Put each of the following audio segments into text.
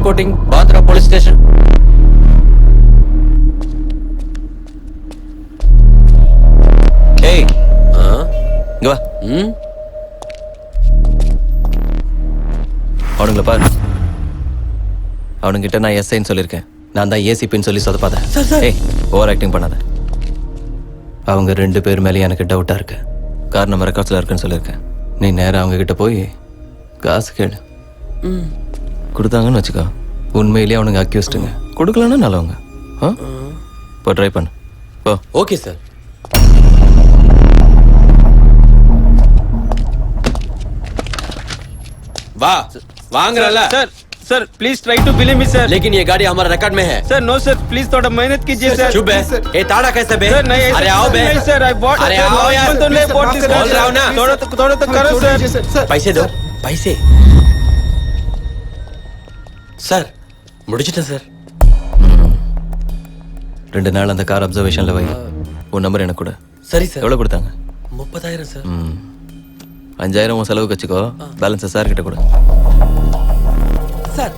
reporting, Bandra police station. Hey, இங்க வா. அவனுங்கள பாரு. அவனுங்கிட்ட நான் எஸ்ஐன்னு சொல்லியிருக்கேன். நான் தான் ஏசிபின்னு சொல்லி சொதப்பாத. ஏய், ஓவர் ஆக்டிங் பண்ணாத. அவங்க 2 பேர் மேலே எனக்கு டவுட்டாக இருக்கு. காரணம் ரெக்கார்ட்ஸில் இருக்குன்னு சொல்லியிருக்கேன். நீ நேரம் அவங்க கிட்ட போய் காசு கேடு. கொடுத்தாங்கன்னு வச்சுக்கோ, உண்மையிலேயே அவனுங்க அக்யூஸ்டுங்க. கொடுக்கலன்னா நல்லவங்க. இப்போ ட்ரை பண்ணு. Oh okay sir. वाह वांगरला sir sir please try to believe me sir. लेकिन ये गाड़ी हमारा रिकॉर्ड में है. सर नो सर प्लीज थोड़ा मेहनत कीजिए सर. चुप है. ये ताड़ा कैसे बे? सर नहीं अरे आओ बे. नहीं सर आई बॉट. अरे आओ यार. तो नहीं बॉट दिस. बोल रहा हूं ना. थोड़ा तो करो सर. पैसे दो. पैसे சார் முடிச்சிட்டேன் சார். 2 நாள் அந்த கார் அப்சர்வேஷன்ல வை. உன் நம்பர் எனக்கு கொடு. சரி சார். எவ்வளவு கொடுத்தாங்க? 30,000 சார். 5,000 உன் செலவுக்கு வச்சுக்கோ. பேலன்ஸ் சார் கிட்ட கொடு. சார்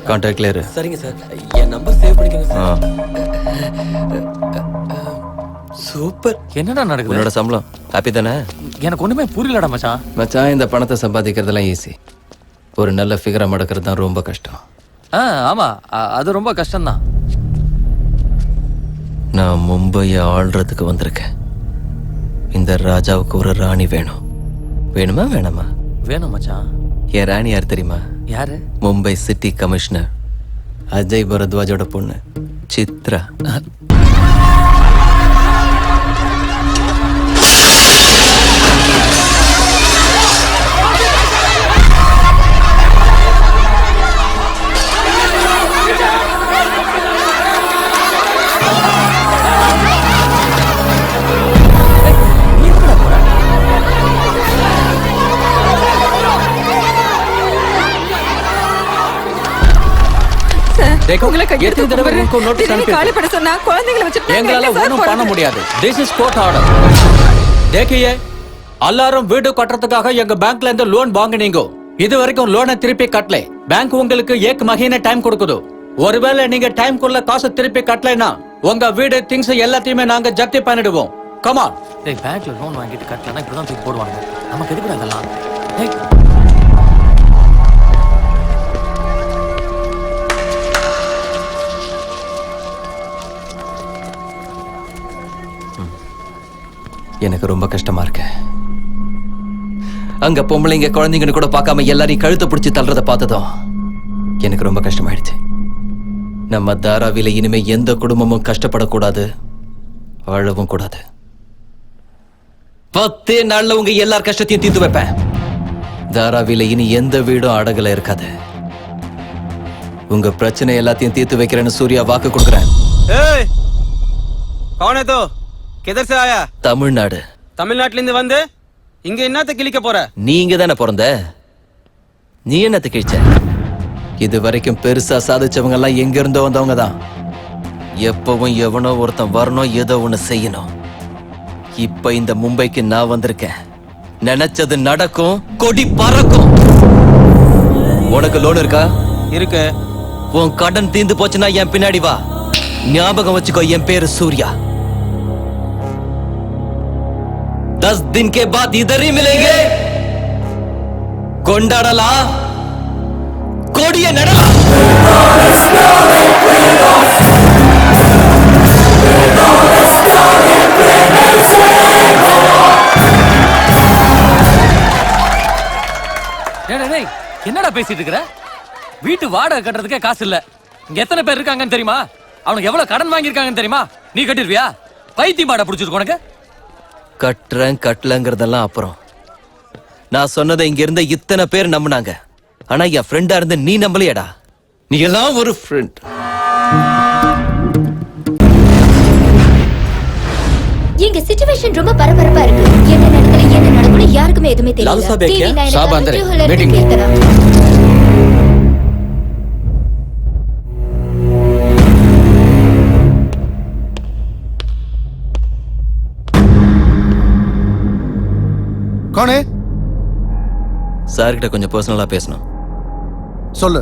கான்டாக்ட்ல இரு. சரிங்க சார். என் நம்பர் சேவ் பண்ணிக்கங்க சார். சூப்பர். என்னடா நடக்குது? உன்னோட சம்பளம் ஹாப்பி தானே? எனக்கு ஒண்ணுமே புரியலடா மச்சான். மச்சான், இந்த பணத்தை சம்பாதிக்கிறதெல்லாம் ஈஸி. ஒரு நல்ல ஃபிகரை மடக்கிறது தான் ரொம்ப கஷ்டம். ஆமா, அது ரொம்ப கஷ்டம்தான். நான் மும்பையை ஆள்றதுக்கு வந்திருக்கேன். இந்த ராஜாவுக்கு ஒரு ராணி வேணும். வேணுமா வேணாமா? வேணும் மச்சான். என் ராணி யார் தெரியுமா? யாரு? மும்பை சிட்டி கமிஷனர் அஜய் பரத்வாஜோட பொண்ணு சித்ரா. எத்தனை தடவை உனக்கு நோட்டீஸ் அனுப்பி எங்களால ஒன்றும் பண்ண முடியாது. This is court order. தேக்கியே, எல்லாரும் வீடு கட்டுறதுக்காக எங்க பேங்க்ல இருந்து லோன் வாங்கினீங்க. இது வரைக்கும் லோனை திருப்பி கட்டல. பேங்க் உங்களுக்கு 1 மஹீனா டைம் கொடுக்குது. ஒருவேளை நீங்க டைம்க்குள்ள காசு திருப்பி கட்டலைன்னா உங்க வீடு திங்ஸ் எல்லாத்தையுமே நாங்க ஜப்தி பண்ணிடுவோம். கமான். டேய், பேங்க்ல லோன் வாங்கிட்டு கட்டலனா இப்படி தான் தூக்கி போடுவாங்க. நமக்கு எதுக்கு அதெல்லாம்? டேய், எனக்கு ரொம்ப கஷ்டமா இருக்கு. அங்க பொம்பளைங்க குழந்தைங்கன்னு கூட பார்க்காம எல்லாரையும் கழுத்தை பிடிச்சி தள்ளுறத பார்த்ததும் எனக்கு ரொம்ப கஷ்டமாயிடுச்சு. நம்ம தாராவில இனிமே எந்த குடும்பமும் கஷ்டப்படக்கூடாது, வாழவும் கூடாது. 10 நாள்ல உங்க எல்லார் கஷ்டத்தையும் தீர்த்து வைப்பேன். தாராவில இனி எந்த வீடும் அடகுல இருக்காது. உங்க பிரச்சனை எல்லாத்தையும் தீர்த்து வைக்கிறேன்னு சூர்யா வாக்கு கொடுக்குறேன். कौन है तो? किधर से आया? தமிழ்நாடு. தமிழ்நாட்டுல இருந்து வந்து இங்க என்னத்த கிழிக்க போற? நீங்க தானே பிறந்த. நீ என்னத்த கிழிச்ச? இது வரைக்கும் பெருசா சாதிச்சவங்க எல்லாம் எங்க இருந்தோ வந்தவங்க தான். எப்பவும் எவனோ ஒருத்தன் வரணும், ஏதோ ஒண்ணு செய்யணும். இப்ப இந்த மும்பைக்கு நான் வந்திருக்கேன். நினைச்சது நடக்கும், கொடி பறக்கும். உனக்கு லோன் இருக்கா? இருக்கு. உன் கடன் தீந்து போச்சுன்னா என் பின்னாடி வா. ஞாபகம் வச்சுக்கோ, என் பேரு சூர்யா. 10 दिन के बाद इधर ही मिलेंगे. कोंडाडला कोडिये नडला. டேய், என்னடா பேசிட்டு இருக்கற? வீட்டு வாடகை கட்டுறதுக்கே காசு இல்ல. இங்க எத்தனை பேர் இருக்காங்கன்னு தெரியுமா? அவனுக்கு எவ்வளவு கடன் வாங்கியிருக்காங்கன்னு தெரியுமா? நீ கட்டிடுவியா? பைத்தியமாடா புடிச்சிருக்கு உனக்கு. கட்டுறேன் கட்டலங்கிறதெல்லாம் அப்புறம். நான் சொன்னதை இங்க இருந்த இத்தனை பேர் நம்பினாங்க. ஆனா என் ஃப்ரெண்டா இருந்த நீ நம்பலையடா. நீ எல்லாம் ஒரு ஃப்ரெண்ட். எங்க சிச்சுவேஷன் ரொம்ப பரபரப்பா இருக்கு. என்ன நடக்குது யாருக்குமே எதுவுமே தெரியல. சாபாந்தரே மீட்டிங். कौन है? சார் கிட்ட கொஞ்சம் பர்சனலா பேசணும். சொல்லு.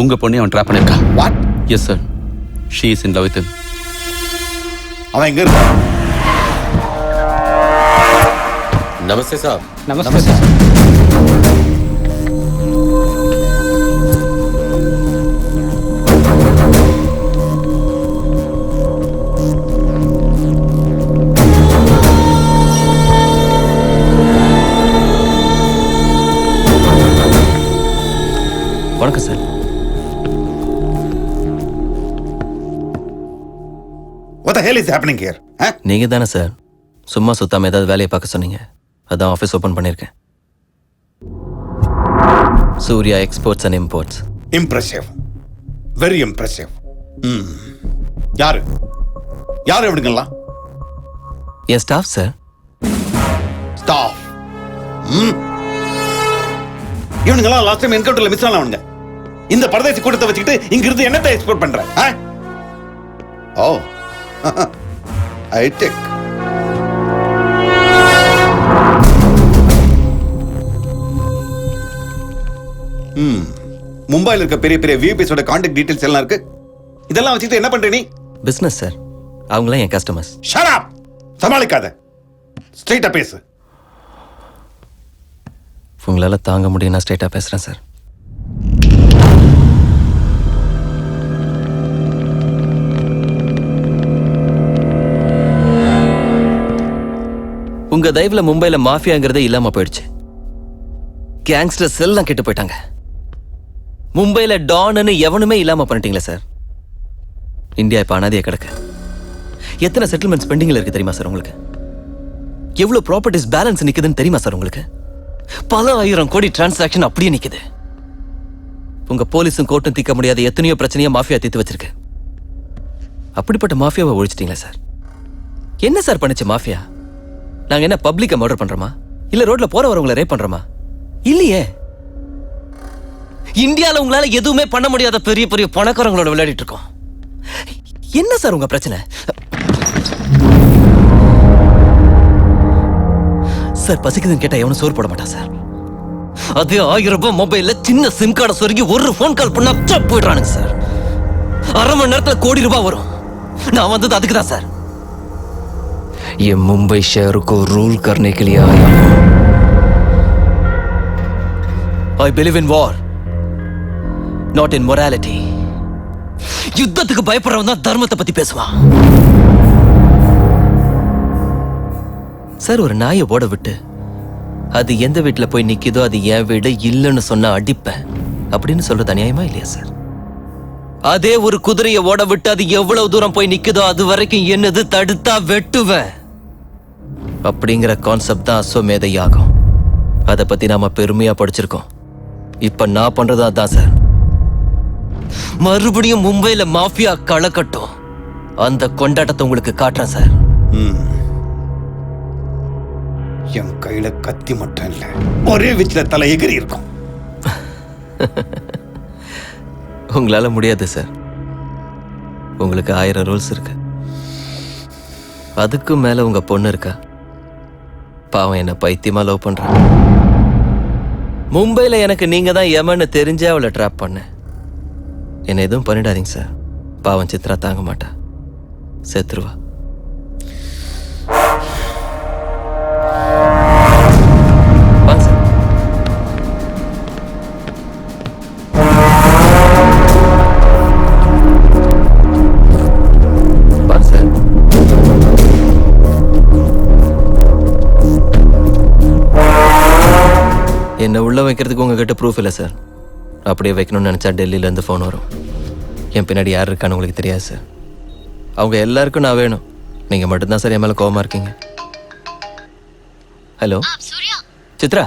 உங்க பொண்ணை அவன் ட்ராப் பண்ணிருக்கான். What? Yes sir, she is in love with him. அவன் எங்க இருக்கான்? நமஸ்தே சார். நமஸ்தே சார். வணக்கம் sir. What the hell is happening here? நீங்க தானே சார் சும்மா சுத்தாம ஏதாவது வேலையை பார்க்க சொன்னீங்க. அதான் ஆஃபீஸ் ஓப்பன் பண்ணியிருக்கேன். Surya exports and imports. Impressive. Very impressive. யாரு யாரு இவனுங்கெல்லாம்? என் ஸ்டாஃப் சார். ஸ்டாஃப். இவனுங்கெல்லாம் லாஸ்ட் டைம் என்கவுண்டர்ல மிஸ் ஆனவனுங்க. இந்த பரதேசி கூட்டத்தை வச்சுக்கிட்டு இங்க இருந்து என்னத்தை எக்ஸ்போர்ட் பண்ற? Oh hitech. மும்பைல இருக்க பெரிய பெரிய விஐபிஸோட கான்டாக்ட் டீடைல்ஸ் எல்லாம் இருக்கு. இதெல்லாம் வச்சுட்டு என்ன பண்ற நீ? Business sir. அவங்களாம் என் கஸ்டமர்ஸ். Shut up. சமாளிக்காத. ஸ்ட்ரைட்டா பேசு. உங்களால தாங்க முடியும். நான் ஸ்ட்ரைட்டா பேசுறேன் சார். உங்க தயவுல மும்பைல மாஃபியாங்கிறதே இல்லாம போயிடுச்சு. கேங்ஸ்டர்ஸ் எல்லாம் கெட்டு போயிட்டாங்க. மும்பைல டான்னு எவனுமே இல்லாம பண்ணிட்டீங்களே சார். இந்தியா இப்ப அனாதையா கிடக்கு. எத்தனை செட்டில்மெண்ட்ஸ் பெண்டிங்ல இருக்கு தெரியுமா சார் உங்களுக்கு? எவ்வளவு ப்ராப்பர்ட்டிஸ் பேலன்ஸ் நிக்குதுன்னு தெரியுமா சார் உங்களுக்கு? பல 1000 கோடி டிரான்சாக்ஷன் அப்படியே நிக்குது. உங்க போலீஸும் கோர்ட்டும் தீர்க்க முடியாத எத்தனையோ பிரச்சனையை மாஃபியா தீர்த்து வச்சிருக்கு. அப்படிப்பட்ட மாஃபியாவை ஒழிச்சிட்டீங்களா சார்? என்ன சார் பண்ணுச்சு மாஃபியா? நாங்க என்ன பப்ளிக்கை மர்டர் பண்றோமா? இல்ல ரோட்ல போற வரவங்களை ரேப் பண்றோமா? இல்லையே. இந்தியால உங்களால எதுவுமே பண்ண முடியாத பெரிய பெரிய பணக்காரங்களோட விளையாடிட்டு இருக்கோம். என்ன சார் உங்க பிரச்சனை? சார் பசிக்குதுன்னு கேட்டா எவனும் சோறு போட மாட்டான் சார். அதே 1000 ரூபாய் மொபைல்ல சின்ன சிம் கார்டை சொருகி ஒரு போன் கால் பண்ணா போயிடுறானுங்க சார். அரை மணி நேரத்துல கோடி ரூபாய் வரும். நான் வந்தது அதுக்கு தான் சார். ये मुंबई शहर को रूल करने के लिए आया हूं. I believe in war, not in morality. யுத்தத்துக்கு பயப்படுறவன் தான் தர்மத்தை பத்தி பேசுவான். சார் ஒரு நாயை ஓட விட்டு அது எந்த வீட்டுல போய் நிக்குதோ அது என் வீடு இல்லைன்னு சொன்னா அடிப்பேன் அப்படின்னு சொல்றது அநியாயமா இல்லையா சார்? அதே ஒரு குதிரையை ஓட விட்டு அது எவ்வளவு தூரம் போய் நிக்குதோ அது வரைக்கும் என்னது தடுத்தா வெட்டுவேன் அப்படிங்கிற கான்செப்ட் தான் அஸ்வமேத யாகம். அதை பத்தி நாம பெருமையா படிச்சிருக்கோம். இப்ப நான் பண்றது அதான் சார். மறுபடியும் மும்பைல மாஃபியா களக்கட்டும். அந்த கொண்டாட்டத்தை உங்களுக்கு காட்டுறேன் சார். என் கையில கத்தி மட்டும் இல்ல, ஒரே வீச்சுல தலை எகிரி இருக்கும். உங்களால முடியாது சார். உங்களுக்கு 1000 ரூல்ஸ் இருக்கு. அதுக்கும் மேல உங்க பொண்ணு இருக்கா. பாவம் என்ன பைத்தியமா லவ் பண்றான். மும்பைல எனக்கு நீங்க தான் யமன்னு தெரிஞ்சே அவளை ட்ராப் பண்ண. என்ன எதுவும் பண்ணிடாதீங்க சார். பாவம் சித்ரா தாங்க மாட்டா, செத்துருவா. வாங்க சார். வாங்க சார். என்ன உள்ள வைக்கிறதுக்கு உங்ககிட்ட ப்ரூஃப் இல்லை சார். அப்படியே வைக்கணும்னு நினச்சா டெல்லியிலேருந்து ஃபோன் வரும். என் பின்னாடி யார் இருக்கான்னு உங்களுக்கு தெரியாது சார். அவங்க எல்லாருக்கும் நான் வேணும். நீங்கள் மட்டும்தான் சார் என் மேலே கோவமாக இருக்கீங்க. ஹலோ சித்ரா,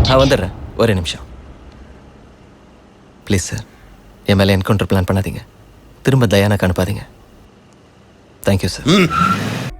நான் வந்துடுறேன். ஒரே நிமிஷம் ப்ளீஸ் சார். என் மேலே என்கவுண்டர் பிளான் பண்ணாதீங்க. திரும்ப தயானாக்கு அனுப்பாதீங்க. Thank you sir.